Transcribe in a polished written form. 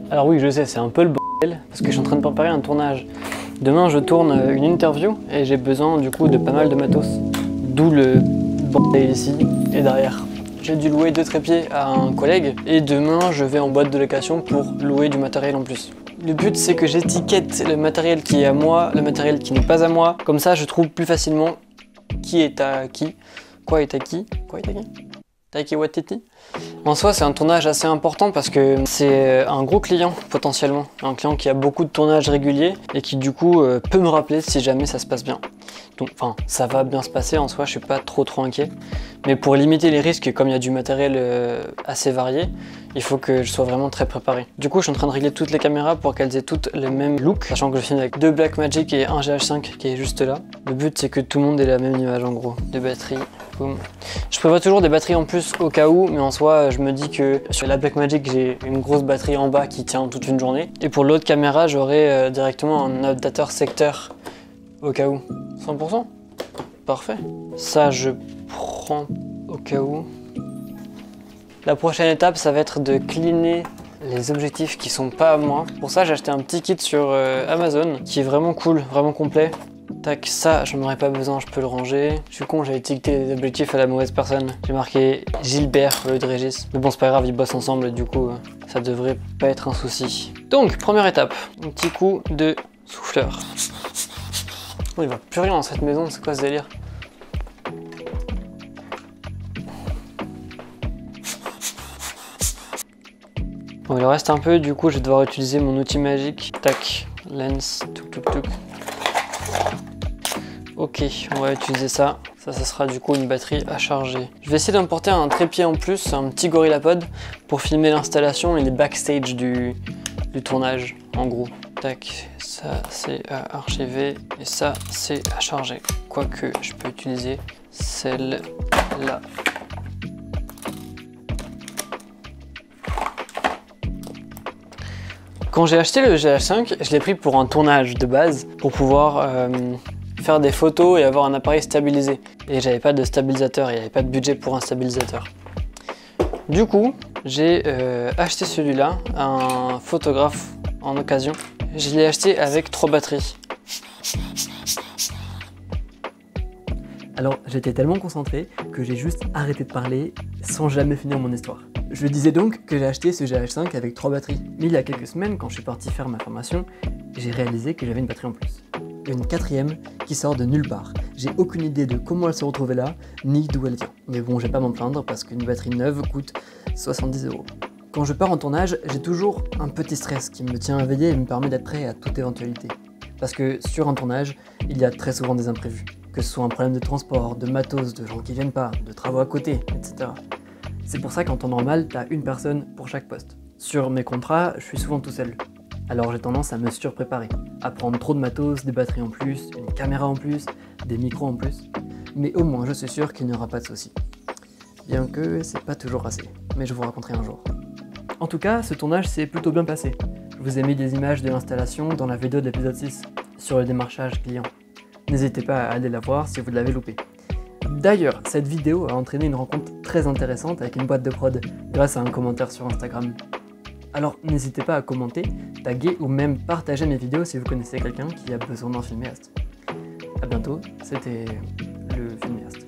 Alors oui, je sais, c'est un peu le bordel, parce que je suis en train de préparer un tournage. Demain, je tourne une interview, et j'ai besoin du coup de pas mal de matos. D'où le bordel ici et derrière. J'ai dû louer 2 trépieds à un collègue, et demain, je vais en boîte de location pour louer du matériel en plus. Le but, c'est que j'étiquette le matériel qui est à moi, le matériel qui n'est pas à moi. Comme ça, je trouve plus facilement qui est à qui, quoi est à qui, quoi est à qui. Taiki Watiti. En soi, c'est un tournage assez important parce que c'est un gros client potentiellement. Un client qui a beaucoup de tournages réguliers et qui du coup peut me rappeler si jamais ça se passe bien. Donc, enfin, ça va bien se passer en soi, je suis pas trop inquiet. Mais pour limiter les risques, comme il y a du matériel assez varié, il faut que je sois vraiment très préparé. Du coup, je suis en train de régler toutes les caméras pour qu'elles aient toutes le même look, sachant que je filme avec 2 Blackmagic et un GH5 qui est juste là. Le but, c'est que tout le monde ait la même image en gros, de batterie. Boum. Je prévois toujours des batteries en plus au cas où, mais en soi, je me dis que sur la Blackmagic, j'ai une grosse batterie en bas qui tient toute une journée. Et pour l'autre caméra, j'aurai directement un adaptateur secteur au cas où. 100%. Parfait. Ça, je prends au cas où. La prochaine étape, ça va être de cleaner les objectifs qui sont pas à moi. Pour ça, j'ai acheté un petit kit sur Amazon qui est vraiment cool, vraiment complet. Tac, ça, j'en aurais pas besoin, je peux le ranger. Je suis con, j'ai étiqueté les objectifs à la mauvaise personne. J'ai marqué Gilbert au lieu de Régis. Mais bon, c'est pas grave, ils bossent ensemble, du coup, ça devrait pas être un souci. Donc, première étape, un petit coup de souffleur. Oh, il va plus rien dans cette maison, c'est quoi ce délire? Bon, il en reste un peu, du coup, je vais devoir utiliser mon outil magique. Tac, lens, touc touc touc. Ok, on va utiliser ça. Ça sera du coup une batterie à charger. Je vais essayer d'emporter un trépied en plus, un petit GorillaPod, pour filmer l'installation et les backstage du tournage, en gros. Tac, ça c'est à archiver et ça c'est à charger. Quoique je peux utiliser celle-là. Quand j'ai acheté le GH5, je l'ai pris pour un tournage de base, pour pouvoir faire des photos et avoir un appareil stabilisé. Et j'avais pas de stabilisateur, il n'y avait pas de budget pour un stabilisateur. Du coup, j'ai acheté celui-là, un photographe en occasion. Je l'ai acheté avec 3 batteries. Alors j'étais tellement concentré que j'ai juste arrêté de parler sans jamais finir mon histoire. Je disais donc que j'ai acheté ce GH5 avec 3 batteries. Mais il y a quelques semaines, quand je suis parti faire ma formation, j'ai réalisé que j'avais une batterie en plus. Une 4e qui sort de nulle part. J'ai aucune idée de comment elle se retrouvait là, ni d'où elle vient. Mais bon, je vais pas m'en plaindre parce qu'une batterie neuve coûte 70 €. Quand je pars en tournage, j'ai toujours un petit stress qui me tient éveillé et me permet d'être prêt à toute éventualité. Parce que sur un tournage, il y a très souvent des imprévus. Que ce soit un problème de transport, de matos, de gens qui viennent pas, de travaux à côté, etc. C'est pour ça qu'en temps normal, t'as une personne pour chaque poste. Sur mes contrats, je suis souvent tout seul. Alors j'ai tendance à me surpréparer, à prendre trop de matos, des batteries en plus, une caméra en plus, des micros en plus. Mais au moins je suis sûr qu'il n'y aura pas de soucis. Bien que c'est pas toujours assez, mais je vous raconterai un jour. En tout cas, ce tournage s'est plutôt bien passé. Je vous ai mis des images de l'installation dans la vidéo de l'épisode 6, sur le démarchage client. N'hésitez pas à aller la voir si vous l'avez loupé. D'ailleurs, cette vidéo a entraîné une rencontre très intéressante avec une boîte de prod, grâce à un commentaire sur Instagram. Alors n'hésitez pas à commenter, taguer ou même partager mes vidéos si vous connaissez quelqu'un qui a besoin d'un filméaste. A bientôt, c'était le filméaste.